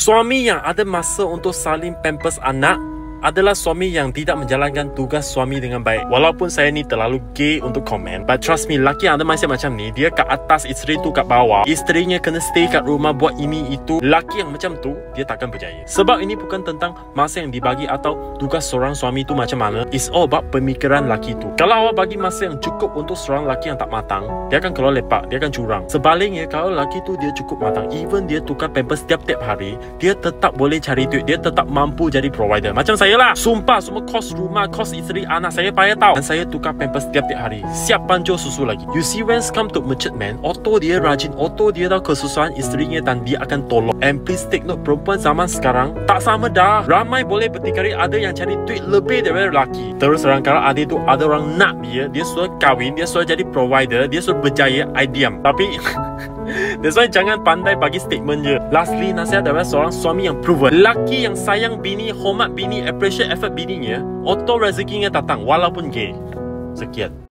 Suami yang ada masa untuk saling pampers anak adalah suami yang tidak menjalankan tugas suami dengan baik. Walaupun saya ni terlalu gay untuk komen, but trust me, laki yang ada mindset macam ni, dia kat atas, isteri tu kat bawah, isterinya kena stay kat rumah buat ini itu. Laki yang macam tu, dia takkan berjaya. Sebab ini bukan tentang masa yang dibagi atau tugas seorang suami tu macam mana. It's all about pemikiran laki tu. Kalau awak bagi masa yang cukup untuk seorang laki yang tak matang, dia akan keluar lepak, dia akan curang. Sebaliknya, kalau laki tu dia cukup matang, even dia tukar pampers tiap-tiap hari, dia tetap boleh cari duit, dia tetap mampu jadi provider. Macam saya lah, sumpah semua kos rumah, kos isteri, anak saya payah tahu. Dan saya tukar pampers tiap-tiap hari, siap pancur susu lagi. You see, when it come to matured man, auto dia rajin, auto dia tahu kesusahan isterinya dan dia akan tolong. And please take note, perempuan zaman sekarang tak sama dah. Ramai boleh berdikari ada yang cari duit lebih daripada lelaki. Terus orang kalau ada tu, ada orang nak dia suruh kahwin, dia suruh jadi provider, dia suruh berjaya, I diam. Tapi that's why jangan pandai bagi statement je. Lastly, nasihat adalah seorang suami yang proven. Lelaki yang sayang bini, hormat bini, appreciate effort bininya, auto rezekinya datang walaupun gay. Sekian.